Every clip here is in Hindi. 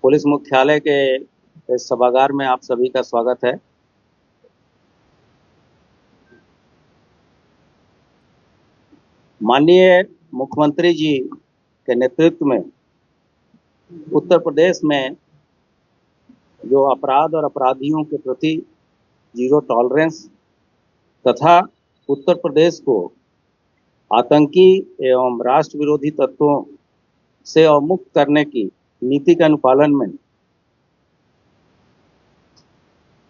पुलिस मुख्यालय के इस सभागार में आप सभी का स्वागत है। माननीय मुख्यमंत्री जी के नेतृत्व में उत्तर प्रदेश में जो अपराध और अपराधियों के प्रति जीरो टॉलरेंस तथा उत्तर प्रदेश को आतंकी एवं राष्ट्र विरोधी तत्वों से अवमुक्त करने की नीति के अनुपालन में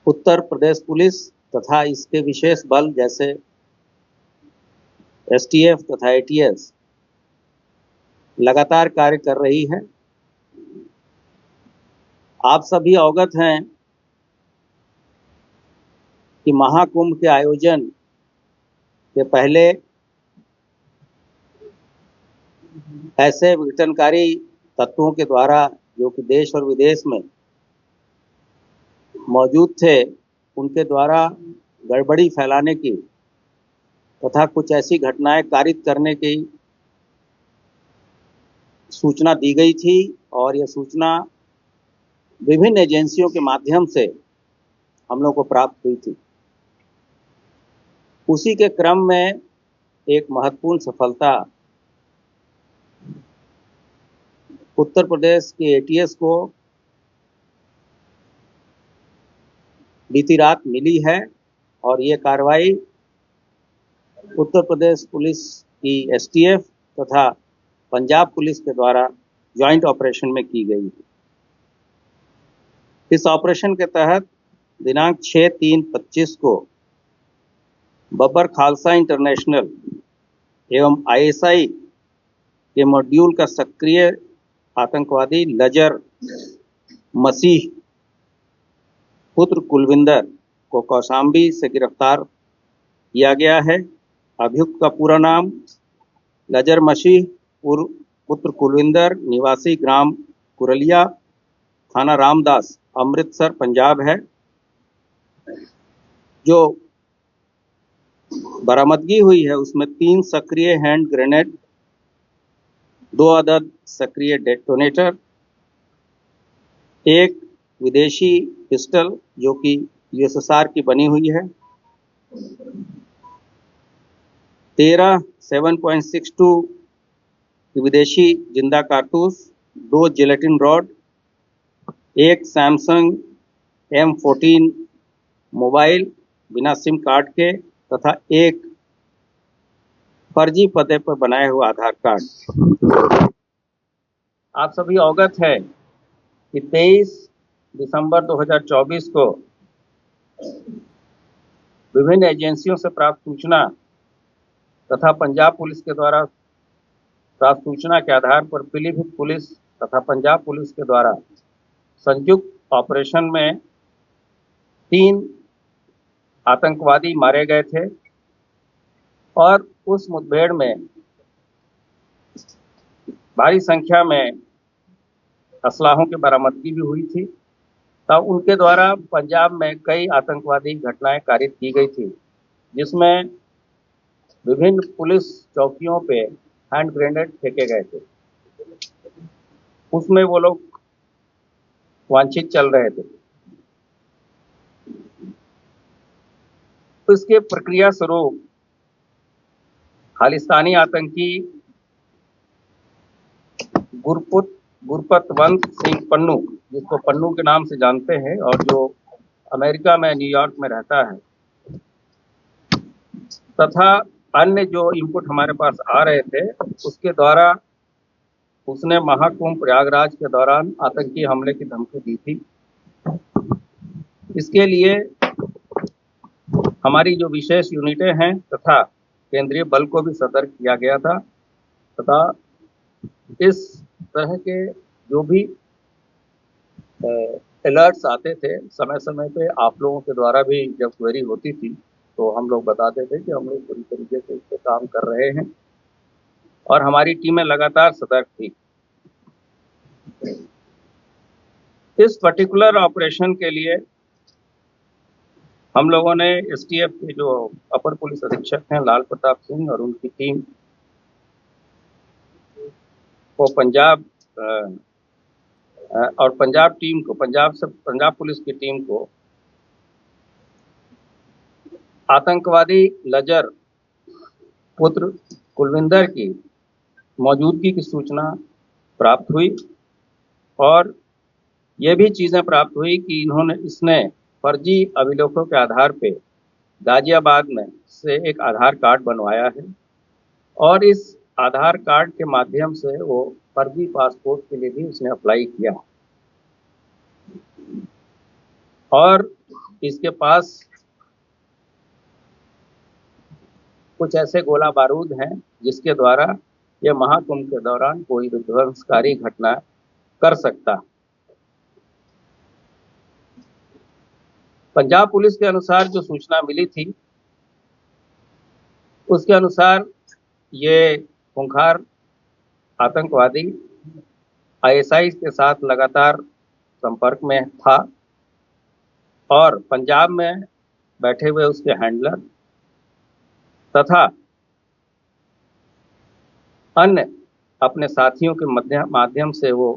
उत्तर प्रदेश पुलिस तथा इसके विशेष बल जैसे एसटीएफ तथा एटीएस लगातार कार्य कर रही है। आप सभी अवगत हैं कि महाकुंभ के आयोजन के पहले ऐसे विघटनकारी तत्वों के द्वारा जो कि देश और विदेश में मौजूद थे, उनके द्वारा गड़बड़ी फैलाने की तथा कुछ ऐसी घटनाएं कारित करने की सूचना दी गई थी और यह सूचना विभिन्न एजेंसियों के माध्यम से हम लोग को प्राप्त हुई थी। उसी के क्रम में एक महत्वपूर्ण सफलता उत्तर प्रदेश के एटीएस को बीती रात मिली है और ये कार्रवाई उत्तर प्रदेश पुलिस की एसटीएफ तथा पंजाब पुलिस के द्वारा ज्वाइंट ऑपरेशन में की गई है। इस ऑपरेशन के तहत दिनांक 6/3/25 को बब्बर खालसा इंटरनेशनल एवं आईएसआई के मॉड्यूल का सक्रिय आतंकवादी लजर मसीह पुत्र कुलविंदर को कौशाम्बी से गिरफ्तार किया गया है। अभियुक्त का पूरा नाम लजर मसीह पुत्र कुलविंदर निवासी ग्राम कुरलिया थाना रामदास अमृतसर पंजाब है। जो बरामदगी हुई है उसमें 3 सक्रिय हैंड ग्रेनेड, 2 अदद सक्रिय डेटोनेटर, एक विदेशी पिस्टल जो कि यूएसएसआर की बनी हुई है, 13 7.62 विदेशी जिंदा कारतूस, 2 जिलेटिन रॉड, एक सैमसंग M14 मोबाइल बिना सिम कार्ड के तथा एक फर्जी पते पर बनाए हुए आधार कार्ड। आप सभी अवगत है कि 23 दिसंबर 2024 को विभिन्न एजेंसियों से प्राप्त सूचना तथा पंजाब पुलिस के द्वारा प्राप्त सूचना के आधार पर पीलीभीत पुलिस तथा पंजाब पुलिस के द्वारा संयुक्त ऑपरेशन में 3 आतंकवादी मारे गए थे और उस मुठभेड़ में भारी संख्या में असलाहों की बरामदगी भी हुई थी। तब उनके द्वारा पंजाब में कई आतंकवादी घटनाएं कारित की गई थी, जिसमें विभिन्न पुलिस चौकियों पे हैंड ग्रेनेड फेंके गए थे। उसमें वो लोग वांछित चल रहे थे। इसके प्रक्रिया स्वरूप खालिस्तानी आतंकी गुरपतवंत सिंह पन्नू, जिसको पन्नू के नाम से जानते हैं और जो अमेरिका में न्यूयॉर्क में रहता है, तथा अन्य जो इनपुट हमारे पास आ रहे थे उसके द्वारा उसने महाकुंभ प्रयागराज के दौरान आतंकी हमले की धमकी दी थी। इसके लिए हमारी जो विशेष यूनिटें हैं तथा केंद्रीय बल को भी सतर्क किया गया था तथा इस तरह के जो भी अलर्ट्स आते थे समय समय पे आप लोगों के द्वारा भी जब क्वेरी होती थी तो हम लोग बताते थे कि हम लोग पूरी तरीके से इस पर काम कर रहे हैं और हमारी टीमें लगातार सतर्क थी। इस पर्टिकुलर ऑपरेशन के लिए हम लोगों ने एसटीएफ के जो अपर पुलिस अधीक्षक हैं लाल प्रताप सिंह और उनकी टीम को पंजाब और पंजाब टीम को, पंजाब पुलिस की टीम को आतंकवादी लजर पुत्र कुलविंदर की मौजूदगी की सूचना प्राप्त हुई और ये भी चीजें प्राप्त हुई कि इसने फर्जी अभिलेखों के आधार पे गाजियाबाद में से एक आधार कार्ड बनवाया है और इस आधार कार्ड के माध्यम से वो फर्जी पासपोर्ट के लिए भी उसने अप्लाई किया और इसके पास कुछ ऐसे गोला बारूद हैं जिसके द्वारा यह महाकुंभ के दौरान कोई विध्वंसकारी घटना कर सकता। पंजाब पुलिस के अनुसार जो सूचना मिली थी उसके अनुसार ये खूंखार आतंकवादी आईएसआई के साथ लगातार संपर्क में था और पंजाब में बैठे हुए उसके हैंडलर तथा अन्य अपने साथियों के माध्यम से वो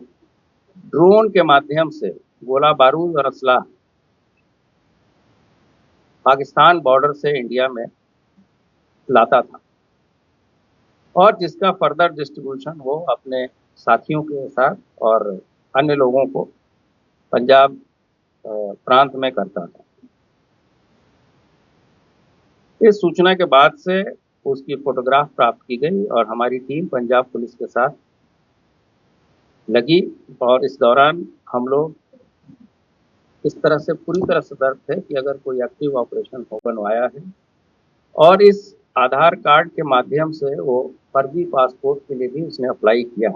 ड्रोन के माध्यम से गोला बारूद और असलाह पाकिस्तान बॉर्डर से इंडिया में लाता था और जिसका फर्दर डिस्ट्रीब्यूशन वो अपने साथियों के साथ और अन्य लोगों को पंजाब प्रांत में करता था। इस सूचना के बाद से उसकी फोटोग्राफ प्राप्त की गई और हमारी टीम पंजाब पुलिस के साथ लगी और इस दौरान हम लोग इस तरह से पूरी तरह सतर्क थे कि अगर कोई एक्टिव ऑपरेशन हो बनवाया है और इस आधार कार्ड के माध्यम से वो फर्जी पासपोर्ट के लिए भी उसने अप्लाई किया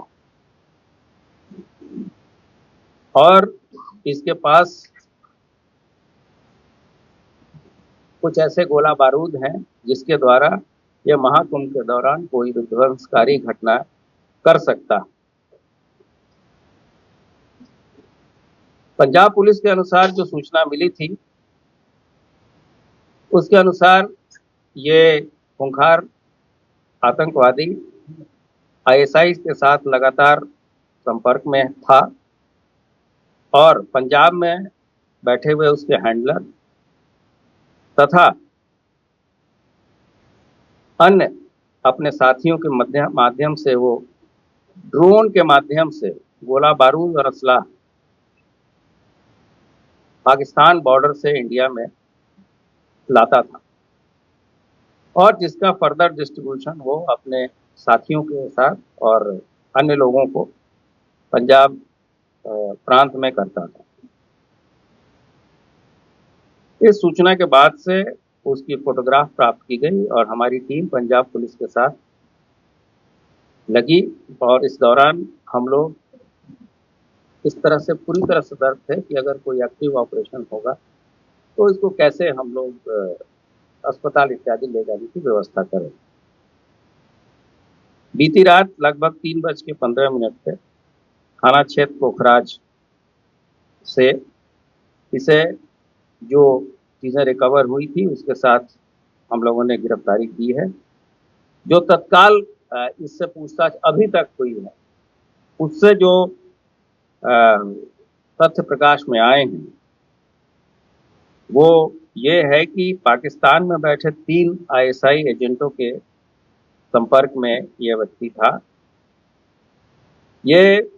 और इसके पास कुछ ऐसे गोला बारूद हैं जिसके द्वारा यह महाकुंभ के दौरान कोई विध्वंसकारी घटना कर सकता। पंजाब पुलिस के अनुसार जो सूचना मिली थी उसके अनुसार ये खूंखार आतंकवादी आईएसआई के साथ लगातार संपर्क में था और पंजाब में बैठे हुए उसके हैंडलर तथा अन्य अपने साथियों के माध्यम से वो ड्रोन के माध्यम से गोला बारूद और असलाह पाकिस्तान बॉर्डर से इंडिया में लाता था और जिसका फर्दर डिस्ट्रीब्यूशन वो अपने साथियों के साथ और अन्य लोगों को पंजाब प्रांत में करता था। इस सूचना के बाद से उसकी फोटोग्राफ प्राप्त की गई और हमारी टीम पंजाब पुलिस के साथ लगी और इस दौरान हम लोग इस तरह से पूरी तरह सतर्क थे कि अगर कोई एक्टिव ऑपरेशन होगा तो इसको कैसे हम लोग अस्पताल इत्यादि ले जाने की व्यवस्था करें। बीती रात लगभग 3:15 पे थाना क्षेत्र पोखराज से इसे जो चीज़ें रिकवर हुई थी उसके साथ हम लोगों ने गिरफ्तारी की है। जो तत्काल इससे पूछताछ अभी तक हुई है उससे जो तथ्य प्रकाश में आए हैं वो ये है कि पाकिस्तान में बैठे 3 आईएसआई एजेंटों के संपर्क में यह व्यक्ति था। ये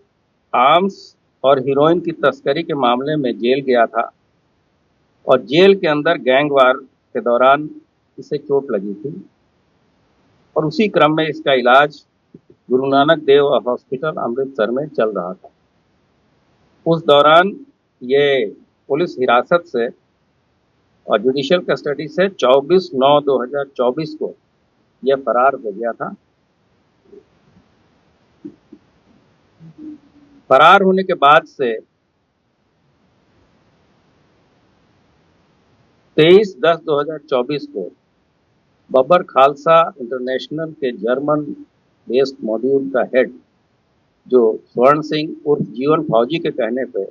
आर्म्स और हीरोइन की तस्करी के मामले में जेल गया था और जेल के अंदर गैंगवार के दौरान इसे चोट लगी थी और उसी क्रम में इसका इलाज गुरु नानक देव हॉस्पिटल अमृतसर में चल रहा था। उस दौरान ये पुलिस हिरासत से और जुडिशियल कस्टडी से 24/9/2024 को यह फरार हो गया था। फरार होने के बाद से 23/10/2024 को बब्बर खालसा इंटरनेशनल के जर्मन बेस्ड मॉड्यूल का हेड जो स्वर्ण सिंह उर्फ जीवन फौजी के कहने पे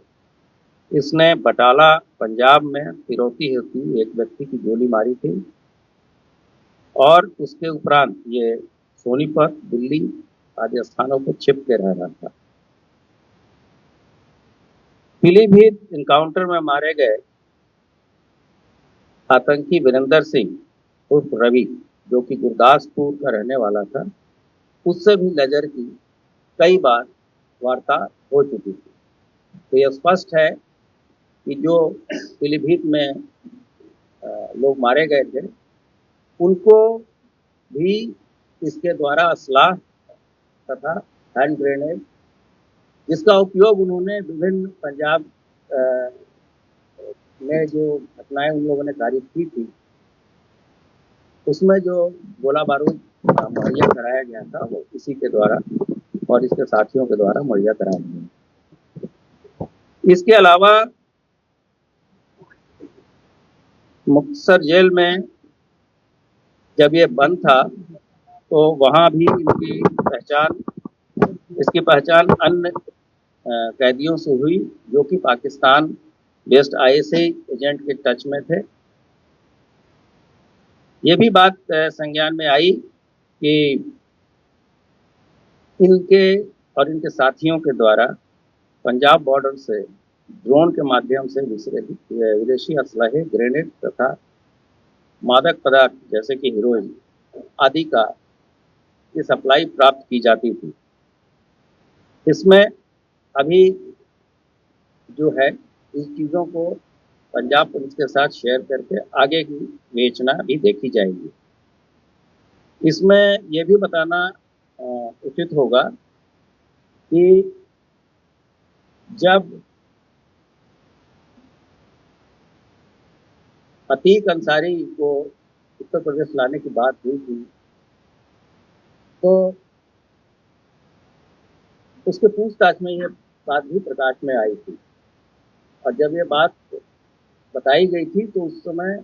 इसने बटाला पंजाब में फिरौती हेतु एक व्यक्ति की गोली मारी थी और उसके उपरांत ये सोनीपत, दिल्ली आदि स्थानों पर छिप के रह रहा था। पीलीभीत इनकाउंटर में मारे गए आतंकी वीरेंद्र सिंह उर्फ रवि, जो कि गुरदासपुर का रहने वाला था, उससे भी लजर की कई बार वार्ता हो चुकी थी। तो यह स्पष्ट है कि जो पीलीभीत में लोग मारे गए थे, उनको भी इसके द्वारा असलाह तथा हैंड ग्रेनेड, जिसका उपयोग उन्होंने विभिन्न पंजाब में जो घटनाएं उन लोगों ने तारीफ की थी, उसमें जो गोला बारूद मुहैया कराया गया था, वो इसी के द्वारा और इसके साथियों के द्वारा मुहैया कराया गया। इसके अलावा मुक्तसर जेल में जब ये बंद था, तो वहाँ भी इसकी पहचान अन्य कैदियों से हुई, जो कि पाकिस्तान बेस्ड आईएसआई एजेंट के टच में थे। ये भी बात संज्ञान में आई कि इनके और इनके साथियों के द्वारा पंजाब बॉर्डर से ड्रोन के माध्यम से विदेशी असलहे, ग्रेनेड तथा मादक पदार्थ जैसे कि हीरोइन आदि का ये सप्लाई प्राप्त की जाती थी। इसमें अभी जो है इस चीज़ों को पंजाब पुलिस के साथ शेयर करके आगे की बेचना भी देखी जाएगी। इसमें यह भी बताना उचित होगा कि जब अतीक अंसारी को उत्तर प्रदेश लाने की बात हुई थी, तो उसके पूछताछ में ये बात भी प्रकाश में आई थी, और जब ये बात बताई गई थी तो उस समय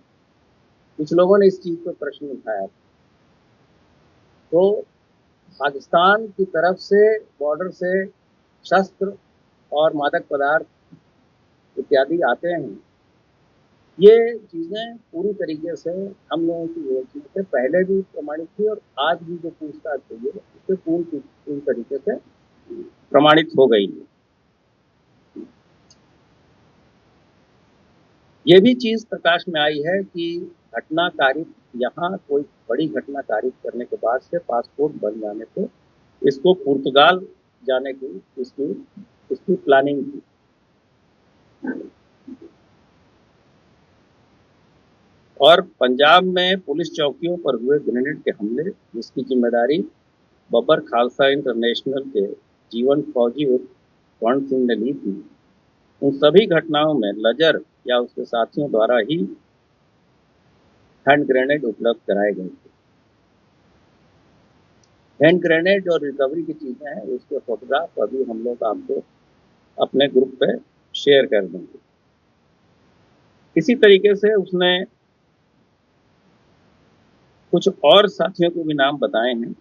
कुछ लोगों ने इस चीज़ पर प्रश्न उठाया था। तो पाकिस्तान की तरफ से बॉर्डर से शस्त्र और मादक पदार्थ इत्यादि आते हैं, ये चीज़ें पूरी तरीके से हम लोगों की व्यवस्था से पहले भी प्रमाणित थी, और आज भी जो पूछताछ हुई है उससे पूरी तरीके से प्रमाणित हो गई है। ये भी चीज़ प्रकाश में आई है कि घटना तारीख, यहाँ कोई बड़ी घटना तारीख करने के बाद से पासपोर्ट बन जाने से इसको पुर्तगाल जाने की इसकी प्लानिंग थी। और पंजाब में पुलिस चौकियों पर हुए ग्रेनेड के हमले, जिसकी जिम्मेदारी बब्बर खालसा इंटरनेशनल के जीवन फौजी उर्फ स्वर्ण सिंह ने ली थी, उन सभी घटनाओं में लजर या उसके साथियों द्वारा ही हैंड ग्रेनेड उपलब्ध कराए गए थे। हैंड ग्रेनेड और रिकवरी की चीज़ें हैं, उसके फोटोग्राफ अभी हम लोग आपको अपने ग्रुप पे शेयर कर देंगे। इसी तरीके से उसने कुछ और साथियों के भी नाम बताए हैं,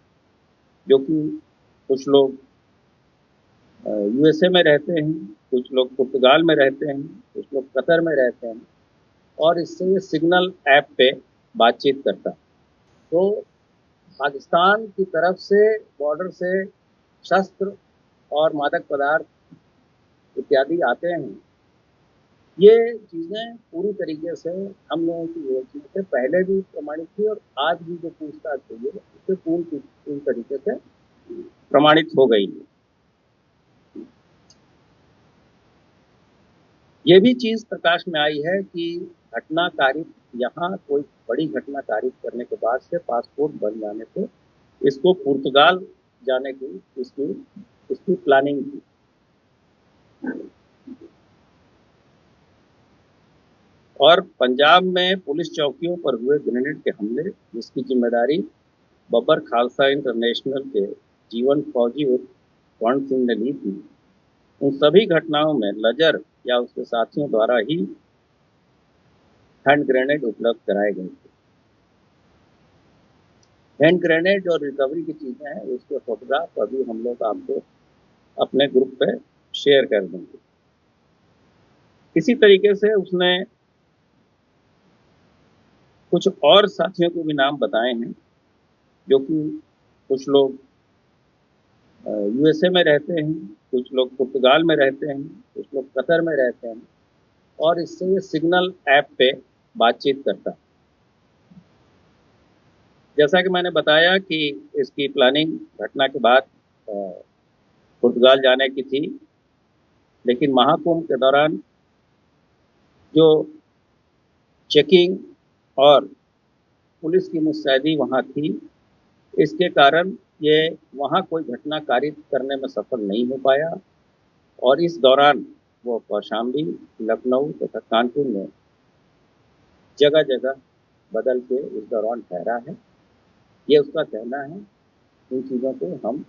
जो कि कुछ लोग यूएसए में रहते हैं, कुछ लोग पुर्तगाल में रहते हैं, कुछ लोग कतर में रहते हैं, और इससे ये सिग्नल ऐप पे बातचीत करता है। तो पाकिस्तान की तरफ से बॉर्डर से शस्त्र और मादक पदार्थ इत्यादि आते हैं, ये चीज़ें पूरी तरीके से हम लोगों की व्यवस्था से पहले भी प्रमाणित थी, और आज भी जो पूछताछ हुई है उससे पूरी तरीके से प्रमाणित हो गई है। ये भी चीज़ प्रकाश में आई है कि घटना तारीख, यहाँ कोई बड़ी घटना तारीख करने के बाद से पासपोर्ट बन जाने से इसको पुर्तगाल जाने की इसकी प्लानिंग थी। और पंजाब में पुलिस चौकियों पर हुए ग्रेनेड के हमले, जिसकी जिम्मेदारी बब्बर खालसा इंटरनेशनल के जीवन फौजी उर्फ स्वर्ण सिंह ने ली थी, उन सभी घटनाओं में लजर या उसके साथियों द्वारा ही हैंड ग्रेनेड उपलब्ध कराए गए थे। हैंड ग्रेनेड और रिकवरी की चीज़ें हैं, उसके फोटोग्राफ अभी हम लोग आपको अपने ग्रुप पे शेयर कर देंगे। इसी तरीके से उसने कुछ और साथियों के भी नाम बताए हैं, जो कि कुछ लोग यूएसए में रहते हैं, कुछ लोग पुर्तगाल में रहते हैं, कुछ लोग कतर में रहते हैं, और इससे ये सिग्नल ऐप पे बातचीत करता है। जैसा कि मैंने बताया कि इसकी प्लानिंग घटना के बाद पुर्तगाल जाने की थी, लेकिन महाकुंभ के दौरान जो चेकिंग और पुलिस की मुस्तैदी वहाँ थी, इसके कारण ये वहाँ कोई घटना कारित करने में सफल नहीं हो पाया, और इस दौरान वो कौशाम्बी, लखनऊ तथा कानपुर में जगह जगह बदल के इस दौरान ठहरा है। ये उसका कहना है। इन चीज़ों को हम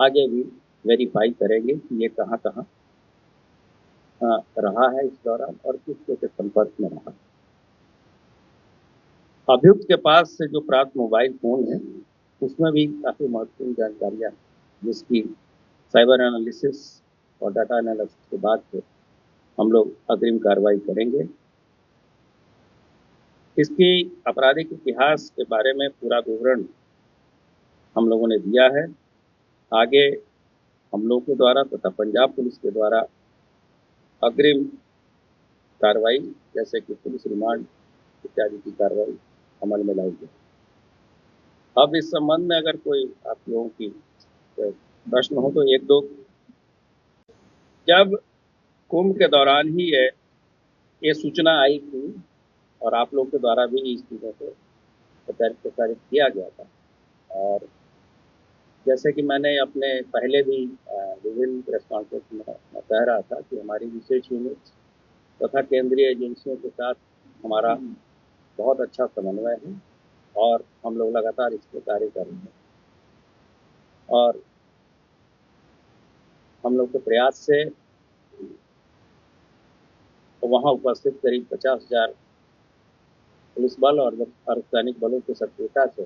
आगे भी वेरीफाई करेंगे कि ये कहाँ कहाँ रहा है इस दौरान और किसके के संपर्क में रहा। अभियुक्त के पास से जो प्राप्त मोबाइल फोन है, उसमें भी काफ़ी महत्वपूर्ण जानकारियाँ, जिसकी साइबर एनालिसिस और डाटा एनालिसिस के बाद से हम लोग अग्रिम कार्रवाई करेंगे। इसकी आपराधिक इतिहास के बारे में पूरा विवरण हम लोगों ने दिया है। आगे हम लोगों के द्वारा तथा पंजाब पुलिस के द्वारा अग्रिम कार्रवाई, जैसे कि पुलिस रिमांड इत्यादि की कार्रवाई अमल में लाई जाए। अब इस संबंध में अगर कोई आप लोगों की प्रश्न हो तो एक दो। जब कुंभ के दौरान ही ये सूचना आई थी और आप लोग के द्वारा भी इस चीज़ों को प्रचारित किया गया था, और जैसे कि मैंने अपने पहले भी विभिन्न प्रेस कॉन्फ्रेंस में मैं कह रहा था कि हमारी विशेष यूनिट तथा केंद्रीय एजेंसियों के साथ हमारा बहुत अच्छा समन्वय है और हम लोग लगातार इस पर कार्य कर रहे हैं, और हम लोग के प्रयास से वहाँ उपस्थित करीब 50,000 पुलिस बल और अर्धसैनिक बलों की सक्रियता से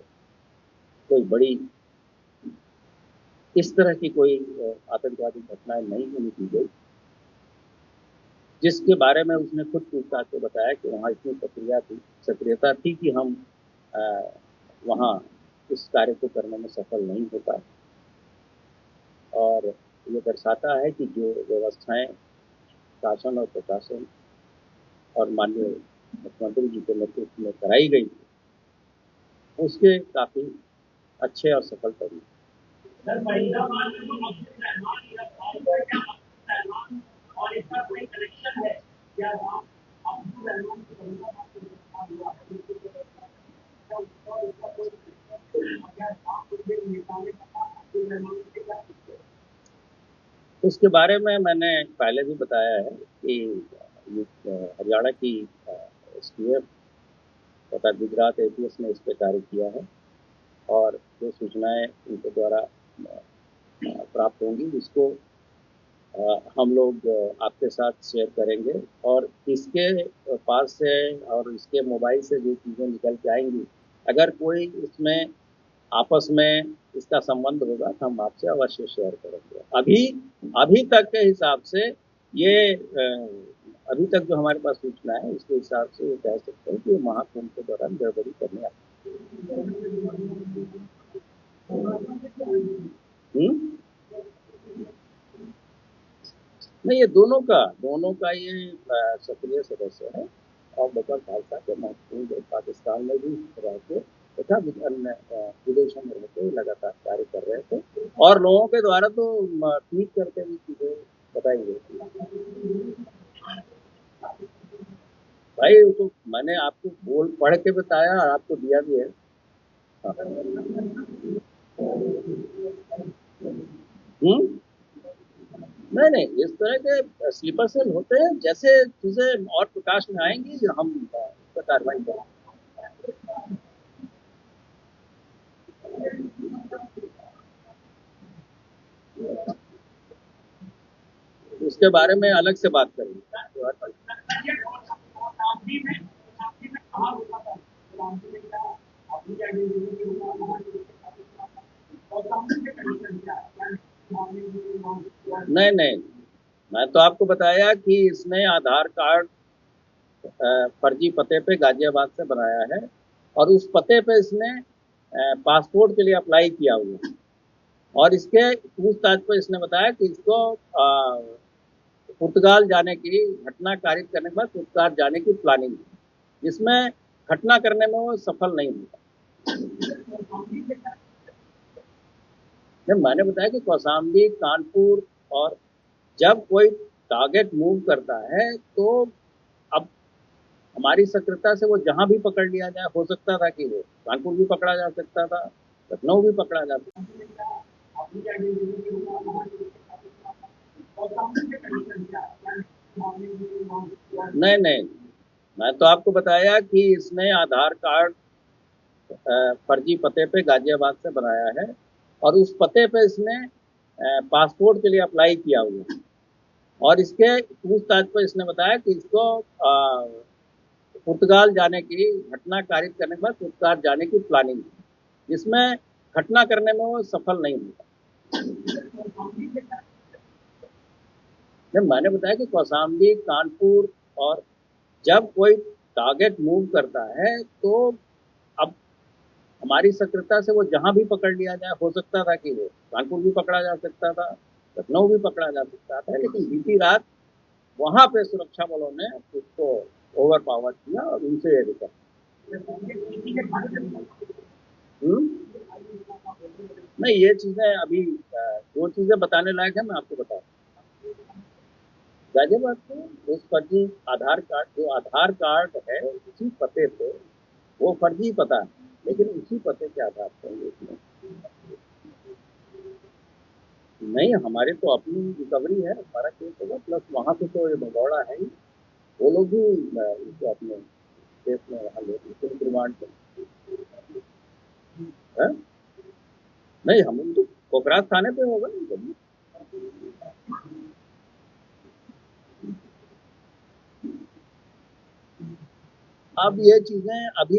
कोई बड़ी इस तरह की कोई आतंकवादी घटनाएं नहीं होने दी गई, जिसके बारे में उसने खुद पूछताछ से बताया कि वहाँ इतनी सक्रियता थी कि हम वहाँ इस कार्य को करने में सफल नहीं हो पाए। और ये दर्शाता है कि जो व्यवस्थाएं शासन और प्रशासन और माननीय मुख्यमंत्री जी के नेतृत्व में कराई गई थी, उसके काफ़ी अच्छे और सफल तरीके। उसके बारे में मैंने पहले भी बताया है कि हरियाणा की एसटीएफ तथा गुजरात एटीएस ने इस पर कार्य किया है, और जो सूचनाएं उनके द्वारा प्राप्त होंगी जिसको हम लोग आपके साथ शेयर करेंगे, और इसके पास से और इसके मोबाइल से जो चीज़ें निकल के आएंगी, अगर कोई इसमें आपस में इसका संबंध होगा तो हम आपसे अवश्य शेयर करेंगे। अभी तक के हिसाब से ये अभी तक जो हमारे पास सूचना है उसके हिसाब से ये कह सकते हैं कि महाकुंभ के दौरान गड़बड़ी करने आई। नहीं, ये दोनों का ये सक्रिय सदस्य है, और बकर खालसा के महत्वपूर्ण पाकिस्तान में भी रहते तथा अन्य विदेशों में रहते लगातार कार्य कर रहे थे, और लोगों के द्वारा तो ट्वीट करके भी चीजें बताई गई थी। भाई वो तो मैंने आपको बोल पढ़ के बताया और आपको दिया भी है। नहीं नहीं, इस तरह के स्लीपर सेल होते हैं, जैसे चीजें और प्रकाश में आएंगी हम उस पर कार्रवाई करेंगे। उसके बारे में अलग से बात करेंगे। नहीं नहीं, मैं तो आपको बताया कि इसने आधार कार्ड फर्जी पते पे गाजियाबाद से बनाया है, और उस पते पे इसने पासपोर्ट के लिए अप्लाई किया हुआ है। और इसके पूछताछ पर इसने बताया कि इसको पुर्तगाल जाने की घटना कारित करने के बाद पुर्तगाल जाने की प्लानिंग थी, जिसमें घटना करने में वो सफल नहीं हुआ। जब मैंने बताया कि कौशाम्बी, कानपुर, और जब कोई टारगेट मूव करता है तो अब हमारी सक्रियता से वो जहां भी पकड़ लिया जाए, हो सकता था कि वो कानपुर भी पकड़ा जा सकता था, लखनऊ भी पकड़ा जा सकता था। नहीं नहीं, मैं तो आपको बताया कि इसने आधार कार्ड फर्जी पते पे गाजियाबाद से बनाया है और उस पते पे इसने पासपोर्ट के लिए अप्लाई किया हुआ है। और इसके पूछताछ पर इसने बताया कि इसको पुर्तगाल जाने की घटना कारित करने के बाद पुर्तगाल जाने की प्लानिंग थी, जिसमें घटना करने में वो सफल नहीं हुआ। जब मैंने बताया कि कौशाम्बी, कानपुर, और जब कोई टारगेट मूव करता है तो अब हमारी सक्रियता से वो जहां भी पकड़ लिया जाए, हो सकता था कि वो कानपुर भी पकड़ा जा सकता था, लखनऊ भी पकड़ा जा सकता था, लेकिन बीती रात वहां पे सुरक्षा बलों ने उसको ओवर पावर किया और उनसे ये रिकॉर्ड। नहीं, ये चीजें अभी जो चीजें बताने लायक है मैं आपको बता रहा हूँ। गाजियाबाद को उस फर्जी आधार कार्ड, जो आधार कार्ड है उसी पते पे, वो फर्जी पता है लेकिन उसी पते के आधार पर उसमें नहीं, हमारे तो अपनी रिकवरी है, हमारा केस होगा, प्लस वहां से तो ये भगौड़ा है ही, वो लोग भी इसको अपने केस में वहां ले पुलिस रिमांड पे है। नहीं, हम तो कोकराज थाने पे होगा नहीं। अब ये चीजें अभी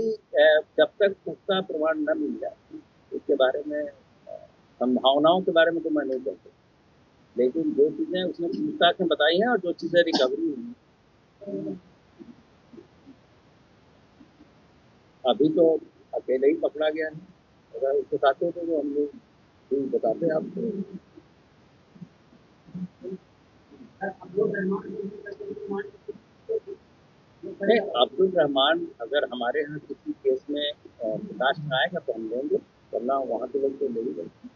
जब तक पुख्ता प्रमाण न मिल जाए इसके बारे में संभावनाओं के बारे में तो मैं नहीं कह सकता, लेकिन जो चीजें उसने पूछताछ में बताई हैं और जो चीजें रिकवरी हुई, अभी तो अकेले ही पकड़ा गया है। अगर उसके साथ होते तो हम लोग भी बताते आपको। नहीं, अब्दुल रहमान अगर हमारे यहाँ किसी केस में प्रकाश में आएगा तो हम लेंगे, वरना वहाँ के लोग तो ले ही लेंगे।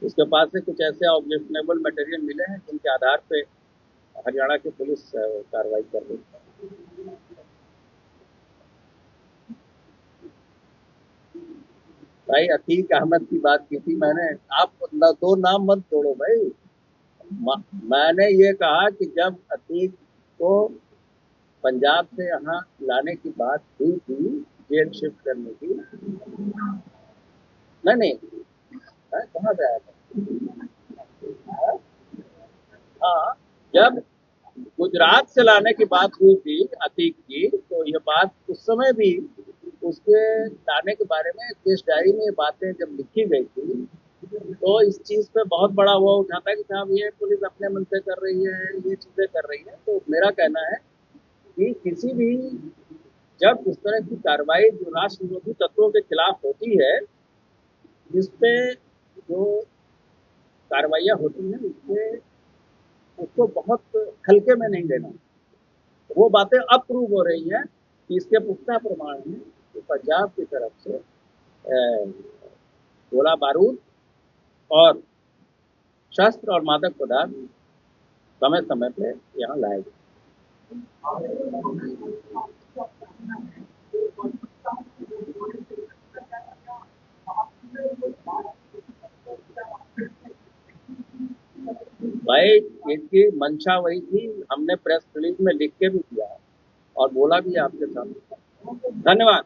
उसके पास से कुछ ऐसे ऑब्जेक्शनेबल मटेरियल मिले हैं जिनके आधार पे हरियाणा की पुलिस कार्रवाई कर रही है। भाई अतीक अहमद की बात की थी मैंने, आप दो नाम मत जोड़ो भाई। मैंने ये कहा कि जब अतीक को पंजाब से यहाँ लाने की बात हुई थी, जेल शिफ्ट करने की, नहीं नहीं, कहाँ से आया था? हाँ, जब गुजरात से लाने की बात हुई थी अतीक की, तो ये बात उस समय भी उसके लाने के बारे में केस डायरी में ये बातें जब लिखी गई थी, तो इस चीज पे बहुत बड़ा वो उठाता कि साहब ये पुलिस अपने मन से कर रही है, ये चीजें कर रही है। तो मेरा कहना है कि किसी भी, जब इस तरह की कार्रवाई जो राष्ट्र विरोधी तत्वों के खिलाफ होती है, जिस पे जो कार्रवाइयाँ होती हैं उससे उसको बहुत हल्के में नहीं लेना। वो बातें अब प्रूव हो रही हैं कि इसके पुख्ता प्रमाण हैं कि पंजाब की तरफ से गोला बारूद और शस्त्र और मादक पदार्थ समय समय पे यहाँ लाए गए। भाई इनकी मंशा वही थी, हमने प्रेस रिलीज में लिख के भी दिया और बोला भी आपके सामने। धन्यवाद।